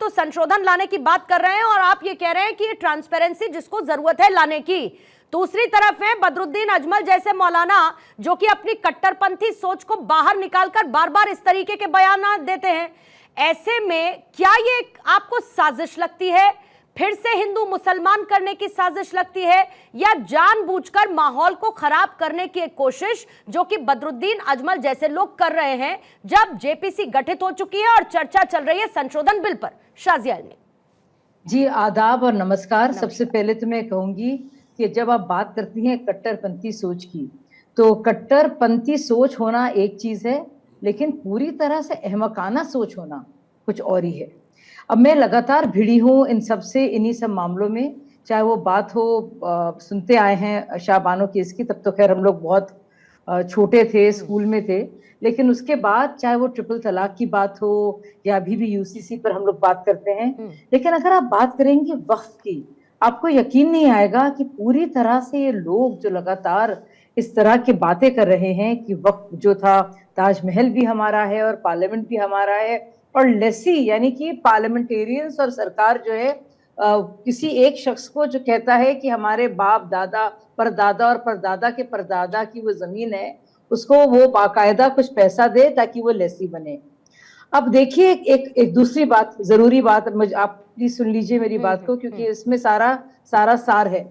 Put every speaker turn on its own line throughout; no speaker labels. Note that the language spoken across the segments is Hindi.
तो संशोधन लाने की बात कर रहे हैं और आप ये कह रहे हैं कि ये ट्रांसपेरेंसी जिसको जरूरत है लाने की। दूसरी तरफ है बदरुद्दीन अजमल जैसे मौलाना जो कि अपनी कट्टरपंथी सोच को बाहर निकालकर बार बार इस तरीके के बयान देते हैं। ऐसे में क्या ये आपको साजिश लगती है, फिर से हिंदू मुसलमान करने की साजिश लगती है, या जानबूझकर माहौल को खराब करने की एक कोशिश जो कि बदरुद्दीन अजमल जैसे लोग कर रहे हैं जब जेपीसी गठित हो चुकी है और चर्चा चल रही है संशोधन बिल पर? शाजिया ने
जी आदाब और नमस्कार। सबसे पहले तो मैं कहूंगी कि जब आप बात करती हैं कट्टरपंथी सोच की, तो कट्टरपंथी सोच होना एक चीज है, लेकिन पूरी तरह से अहमकाना सोच होना कुछ और ही है। अब मैं लगातार भिड़ी हूँ इन सबसे, इन्हीं सब मामलों में, चाहे वो बात हो सुनते आए हैं शाहबानो केस की, तब तो खैर हम लोग बहुत छोटे थे, स्कूल में थे, लेकिन उसके बाद चाहे वो ट्रिपल तलाक की बात हो या अभी भी यूसीसी पर हम लोग बात करते हैं। लेकिन अगर आप बात करेंगे वक्फ की, आपको यकीन नहीं आएगा कि पूरी तरह से ये लोग जो लगातार इस तरह की बातें कर रहे हैं कि वक्फ जो था, ताजमहल भी हमारा है और पार्लियामेंट भी हमारा है, और लेसी यानी कि पार्लियामेंटेरियंस और सरकार जो है किसी एक शख्स को जो कहता है कि हमारे बाप दादा परदादा और परदादा के परदादा की वो जमीन है, उसको वो बाकायदा कुछ पैसा दे ताकि वो लेसी बने। अब देखिए एक दूसरी बात, जरूरी बात, आप प्लीज सुन लीजिए मेरी बात को, क्योंकि इसमें सारा सार है।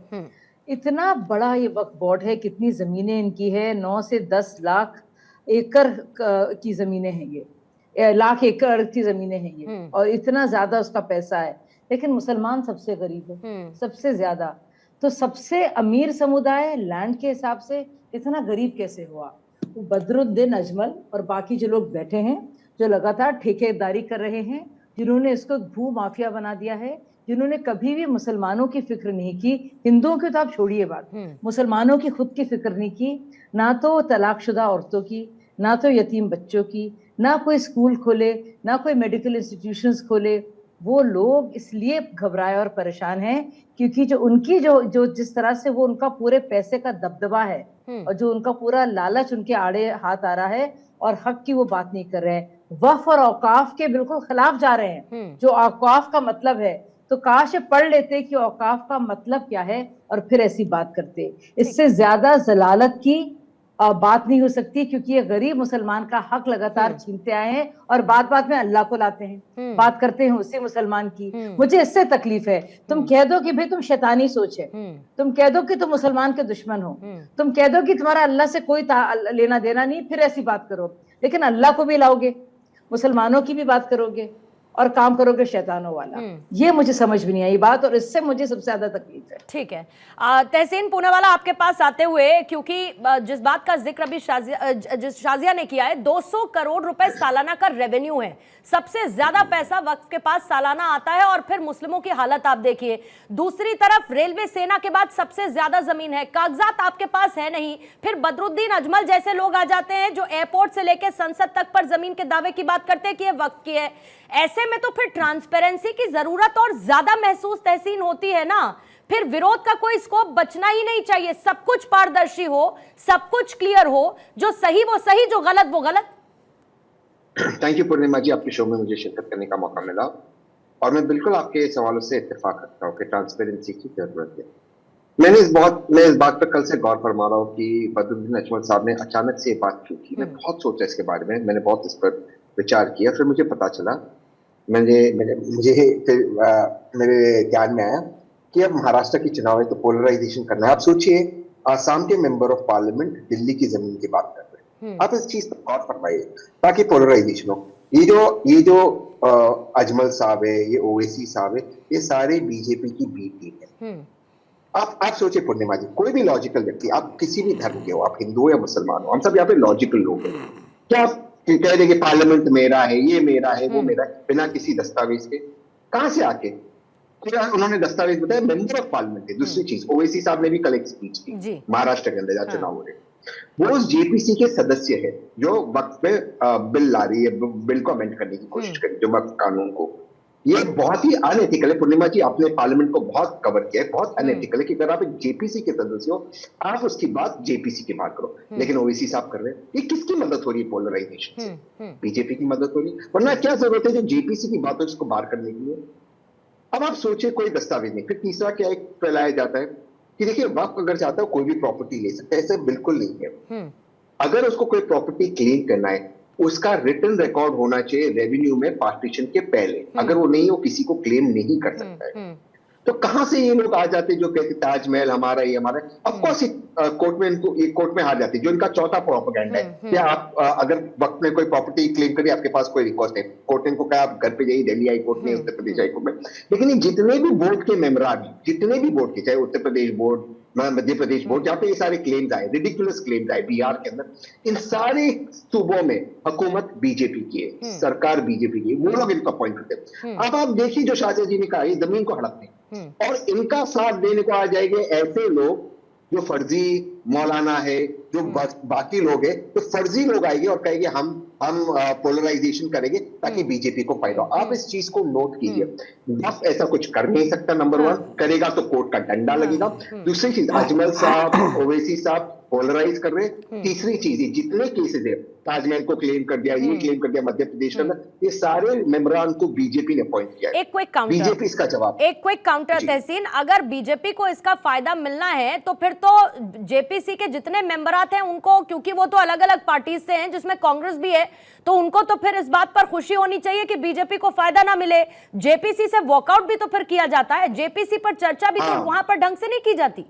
इतना बड़ा ये वक्फ बोर्ड है, कितनी जमीनें इनकी है, 9 से 10 लाख एकड़ की जमीनें हैं, ये लाख एकड़ की जमीनें हैं ये, और इतना ज्यादा उसका पैसा है। लेकिन मुसलमान सबसे गरीब है, सबसे ज्यादा। तो सबसे अमीर समुदाय लैंड के हिसाब से इतना गरीब कैसे हुआ? तो बदरुद्दीन अजमल और बाकी जो लोग बैठे हैं, जो लगातार ठेकेदारी कर रहे हैं, जिन्होंने इसको भू माफिया बना दिया है, जिन्होंने कभी भी मुसलमानों की फिक्र नहीं की, हिंदुओं की तो आप छोड़िए बात, मुसलमानों की खुद की फिक्र नहीं की, ना तो तलाकशुदा औरतों की, ना तो यतीम बच्चों की, ना कोई स्कूल खोले, ना कोई मेडिकल इंस्टीट्यूशंस खोले। वो लोग इसलिए घबराए और परेशान हैं क्योंकि जो उनकी जो जिस तरह से वो उनका पूरे पैसे का दबदबा है और जो उनका पूरा लालच उनके आड़े हाथ आ रहा है, और हक की वो बात नहीं कर रहे हैं, वक्फ और औकाफ के बिल्कुल खिलाफ जा रहे हैं। जो औकाफ का मतलब है, तो काश पढ़ लेते कि औकाफ का मतलब क्या है और फिर ऐसी बात करते। इससे ज्यादा जलालत की बात नहीं हो सकती, क्योंकि ये गरीब मुसलमान का हक लगातार छीनते आए हैं और बात बात में अल्लाह को लाते हैं, बात करते हैं उसी मुसलमान की। मुझे इससे तकलीफ है। तुम कह दो कि भाई तुम शैतानी सोच है, तुम कह दो कि तुम मुसलमान के दुश्मन हो, तुम कह दो कि तुम्हारा अल्लाह से कोई लेना देना नहीं, फिर ऐसी बात करो। लेकिन अल्लाह को भी लाओगे, मुसलमानों की भी बात करोगे और काम करोगे शैतानों वाला। ये मुझे समझ भी नहीं आई बात, और इससे मुझे सबसे ज्यादा तकलीफ है।
ठीक है, तहसीन पूनावाला आपके पास आते हुए, क्योंकि जिस बात का जिक्र अभी शाजिया ने किया है, 200 करोड़ रुपए सालाना का रेवेन्यू है, सबसे ज्यादा पैसा वक्फ के पास सालाना आता है, और फिर मुस्लिमों की हालत आप देखिए। दूसरी तरफ रेलवे सेना के बाद सबसे ज्यादा जमीन है, कागजात आपके पास है नहीं, फिर बदरुद्दीन अजमल जैसे लोग आ जाते हैं जो एयरपोर्ट से लेकर संसद तक पर जमीन के दावे की बात करते हैं कि ये वक्फ की है। ऐसे में तो फिर ट्रांसपेरेंसी की जरूरत और ज्यादा महसूस तहसीन होती है ना, फिर विरोध का कोई स्कोप बचना ही नहीं चाहिए। सब कुछ पारदर्शी हो, सब कुछ क्लियर हो, जो सही वो सही, जो गलत वो गलत।
थैंक यू पूर्णिमा जी, आपके शो में मुझे शिरकत करने का मौका मिला, और मैं बिल्कुल आपके सवालों से इत्तेफाक रखता हूँ कि ट्रांसपेरेंसी की जरूरत है। मैं इस बात पर कल से गौर फरमा रहा हूँ कि बदरुद्दीन अजमल साहब ने अचानक से ये बात क्यों की। मैं बहुत सोचा इसके बारे में, मैंने बहुत इस पर विचार किया, फिर मुझे पता चला, मेरे ध्यान में आया कि अब महाराष्ट्र की चुनाव है तो पोलराइजेशन करना है। आप सोचिए, आसाम के मेंबर ऑफ पार्लियामेंट दिल्ली की जमीन की बात कर रहे हैं। आप इस चीज पर गौर फरमाइए ताकि पोलराइजेशन हो। ये जो अजमल साहब है, ये ओवैसी साहब है, ये सारे बीजेपी की बी टीम है। आप सोचिए पूर्णिमा जी, कोई भी लॉजिकल व्यक्ति, आप किसी भी धर्म के हो, आप हिंदू हो या मुसलमान हो, हम सब यहाँ पे लॉजिकल लोग हैं। क्या आप कह रहे कि पार्लियामेंट मेरा है, ये मेरा है, वो मेरा है, बिना किसी दस्तावेज के? कहां से आके उन्होंने दस्तावेज बताया? मेंबर ऑफ पार्लियामेंट है। दूसरी चीज, ओवैसी साहब ने भी कल एक स्पीच की महाराष्ट्र के अंदर जहां चुनाव हो रहे, वो उस जेपीसी के सदस्य है जो वक्त पे बिल ला रही है, बिल को अमेंड करने की कोशिश करी, जो वक्त कानून को। ये बहुत ही अनएथिकल है। पूर्णिमा जी, आपने पार्लियामेंट को बहुत कवर किया है, बहुत अनएथिकल है कि अगर आप एक जेपीसी के सदस्य हो, आप उसकी बात जेपीसी की बात करो, लेकिन ओवैसी साहब कर रहे हैं। ये किसकी मदद हो रही है पोलराइजेशन से? बीजेपी की मदद हो रही है। वरना क्या जरूरत है जो जेपीसी की बात है उसको बाहर करने की है? अब आप सोचिए, कोई दस्तावेज नहीं। फिर तीसरा क्या एक फैलाया जाता है कि देखिए वक्त अगर चाहता है कोई भी प्रॉपर्टी ले सकता है, ऐसे बिल्कुल नहीं है। अगर उसको कोई प्रॉपर्टी क्लेम करना है, उसका रिटन रिकॉर्ड होना चाहिए रेवेन्यू में पार्टीशन के पहले। अगर वो नहीं हो, किसी को क्लेम नहीं कर सकता है। तो कहां से ये लोग आ जाते जो कहते ताजमहल हमारा, ये हमारा। ऑफकोर्स कोर्ट में इनको, ये कोर्ट में हार जाती, जो इनका चौथा प्रोपेगेंडा है कि आप अगर वक्त में कोई प्रॉपर्टी क्लेम करिए, आपके पास कोई रिकॉर्ड है। कोर्ट ने इनको कहा आप घर पे जाइए, दिल्ली हाई कोर्ट में, उत्तर प्रदेश हाई कोर्ट में। लेकिन ये जितने भी बोर्ड के मेंबरान, जितने भी बोर्ड के, चाहे उत्तर प्रदेश बोर्ड, मध्य प्रदेश बोर्ड, जहां पे ये सारे क्लेम्स आए, रिडिकुलस क्लेम्स आए बिहार के अंदर, इन सारे सूबों में हुकूमत बीजेपी की है, सरकार बीजेपी की है, वो लोग इनको अपॉइंट करते हैं। अब आप देखिए जो शाहजहां जी ने कहा, ये जमीन को हड़पने और इनका साथ देने को आ जाएंगे ऐसे लोग जो फर्जी मौलाना है, जो बाकी लोग हैं, तो फर्जी लोग आएंगे और कहेंगे हम पोलराइजेशन करेंगे ताकि बीजेपी को फायदा हो। आप इस चीज को नोट कीजिए। बस ऐसा कुछ कर नहीं सकता, नंबर वन। करेगा तो कोर्ट का डंडा लगेगा। दूसरी चीज, अजमल साहब, ओवैसी साहब पोलराइज कर रहे हैं। तीसरी चीज, जितने केसेस है, ताजमहल को क्लेम कर दिया, ये क्लेम कर दिया मध्य प्रदेश के अंदर, ये सारे मेंबरान को बीजेपी ने अपॉइंट किया है।
एक क्विक काउंटर,
बीजेपी इसका जवाब,
एक क्विक काउंटर तहसीन, अगर बीजेपी को इसका फायदा मिलना है तो फिर तो जेपीसी के जितने मेंबरात हैं उनको, क्योंकि वो तो अलग अलग पार्टी से हैं जिसमें कांग्रेस भी है, तो उनको तो फिर इस बात पर खुशी होनी चाहिए कि बीजेपी को फायदा ना मिले। जेपीसी से वॉकआउट भी तो फिर किया जाता है, जेपीसी पर चर्चा भी तो वहां पर ढंग से नहीं की जाती।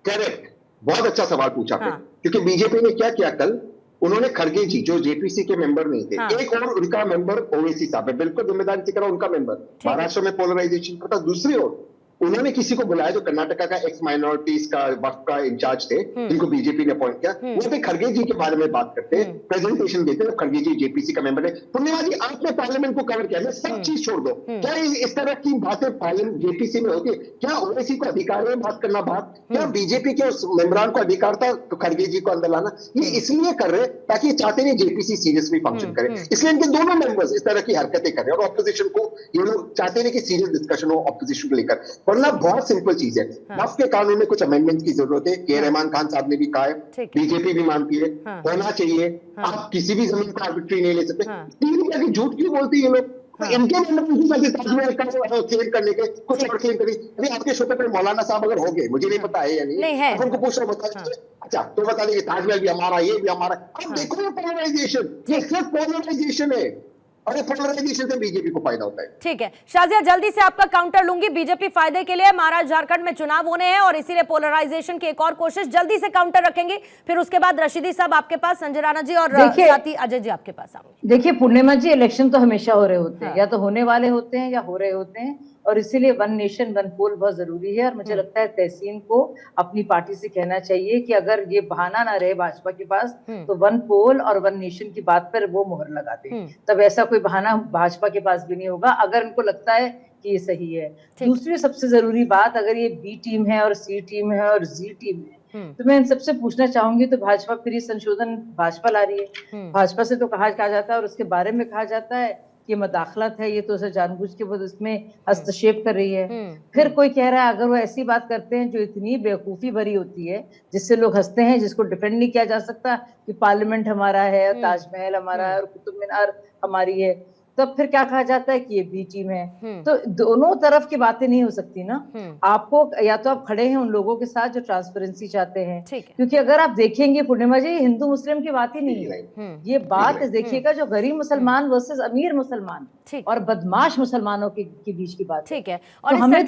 करेक्ट, बहुत अच्छा सवाल पूछा आपने। क्योंकि बीजेपी ने क्या किया कल, उन्होंने खड़गे जी जो जेपीसी के मेंबर नहीं थे, एक और उनका मेंबर ओवैसी साहब है, बिल्कुल जिम्मेदारी से करा उनका मेंबर महाराष्ट्र में पोलराइजेशन करता। दूसरी ओर उन्होंने किसी को बुलाया जो कर्नाटका का एक्स माइनॉरिटीज का वक्त का इंचार्ज थे, जिनको बीजेपी ने अपॉइंट किया। वो भी खड़गे जी के बारे में बात करते हैं, प्रेजेंटेशन देते हैं। खड़गे जी जेपीसी का मेंबर है। पूर्णिमा जी, आपने पार्लियामेंट को कवर किया, सब चीज छोड़ दो। क्या इस तरह की बातें पार्लियामेंट जेपीसी में होती है? क्या ओवैसी को अधिकार है बात करना बात? क्या बीजेपी के उस मेंबरान को अधिकार था तो खड़गे जी को अंदर लाना? ये इसलिए कर रहे ताकि चाहते नहीं जेपीसी सीरियसली फंक्शन करे, इसलिए इनके दोनों मेंबर्स इस तरह की हरकतें कर रहे हैं। और ऑपोजिशन को ये लोग चाहते नहीं कि सीरियस डिस्कशन हो ऑपोजिशन को लेकर, वरना बहुत सिंपल चीज है। वक्फ के कानून में कुछ अमेंडमेंट की जरूरत है। के रहमान खान साहब ने भी कहा है, बीजेपी भी मानती है, होना चाहिए। आप किसी भी जमीन पर आर्बिट्री नहीं ले सकते। तीन तरह की झूठ क्यों बोलती है ये लोग? इनके ताजमहल का क्लेम करने के कुछ और क्लेम करी। अभी आपके शो पे मौलाना साहब अगर हो गए, मुझे नहीं पता है या नहीं, उनको पूछ रहा बता दीजिए। अच्छा, तो बता दीजिए ताजमहल भी हमारा, ये भी हमारा। अब देखो ये पोलराइजेशन, ये सिर्फ पोलराइजेशन है और पोलराइजेशन से बीजेपी को फायदा होता है।
ठीक है शाजिया, जल्दी से आपका काउंटर लूंगी। बीजेपी फायदे के लिए महाराष्ट्र झारखंड में चुनाव होने हैं और इसीलिए पोलराइजेशन की एक और कोशिश, जल्दी से काउंटर रखेंगे। फिर उसके बाद रशीदी साहब आपके पास, संजय राणा जी और साथ ही अजय जी आपके पास आऊंगे।
देखिए पूर्णिमा जी, इलेक्शन तो हमेशा हो रहे होते हैं, या तो होने वाले होते हैं या हो रहे होते हैं, और इसीलिए वन नेशन वन पोल बहुत जरूरी है। और मुझे लगता है तहसीन को अपनी पार्टी से कहना चाहिए कि अगर ये बहाना ना रहे भाजपा के पास, तो वन पोल और वन नेशन की बात पर वो मोहर लगा दे। तब ऐसा कोई बहाना भाजपा के पास भी नहीं होगा, अगर उनको लगता है कि ये सही है। दूसरी सबसे जरूरी बात, अगर ये बी टीम है और सी टीम है और जी टीम है, तो मैं इन सबसे पूछना चाहूंगी, तो भाजपा फिर ये संशोधन भाजपा ला रही है। भाजपा से तो कहा जाता है और उसके बारे में कहा जाता है कि मदाखलत है, ये तो उसे जानबूझ के वो इसमें हस्तक्षेप कर रही है। फिर कोई कह रहा है, अगर वो ऐसी बात करते हैं जो इतनी बेवकूफी भरी होती है, जिससे लोग हंसते हैं, जिसको डिफेंड नहीं किया जा सकता कि पार्लियामेंट हमारा है, ताजमहल हमारा है और कुतुब मीनार हमारी है, तब फिर क्या कहा जाता है कि ये बी टीम है। तो दोनों तरफ की बातें नहीं हो सकती ना। आपको या तो आप खड़े हैं उन लोगों के साथ जो ट्रांसपेरेंसी चाहते हैं, क्योंकि अगर आप देखेंगे पूर्णिमा जी, हिंदू मुस्लिम की बात ही नहीं है। ये बात देखिएगा जो गरीब मुसलमान वर्सेस अमीर मुसलमान और बदमाश मुसलमानों के बीच की बात।
ठीक है, और
मैं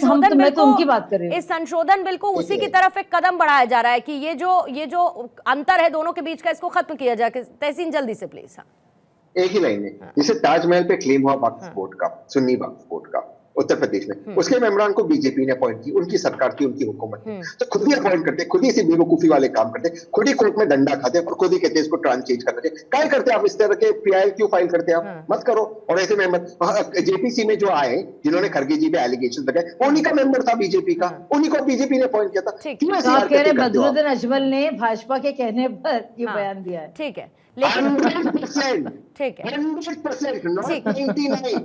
तो उनकी बात कर रही हूँ।
इस संशोधन बिल को उसी की तरफ एक कदम बढ़ाया जा रहा है कि ये जो अंतर है दोनों के बीच का, इसको खत्म किया जाए। तहसीन जल्दी से प्लीज।
एक ही लाइन है, जैसे ताजमहल पे क्लेम हुआ वक्फ बोर्ड का, सुन्नी वक्फ बोर्ड का उत्तर प्रदेश में, उसके मेंबरान को बीजेपी ने अपॉइंट की, उनकी सरकार की, उनकी हुकूमत ने, तो खुद ही अपॉइंट करते, खुद ही इसे बेवकूफी वाले काम करते, खुद ही कोर्ट में डंडा खाते और खुद ही कहते इसको ट्रांस चेंज करना चाहिए। क्या करते आप इस तरह के पीआईएल क्यों फाइल करते आप? मत करो। और ऐसे मेंबर जेपीसी में जो आए, जिन्होंने खरगे जी पे एलिगेशन लगाए, उन्हीं का मेंबर था बीजेपी का, उन्हीं को बीजेपी ने अपॉइंट किया था।
बदरुद्दीन अजमल ने भाजपा के कहने पर ये बयान दिया है।
ठीक है, लेकिन
100%,
ठीक है,
100%, not 99।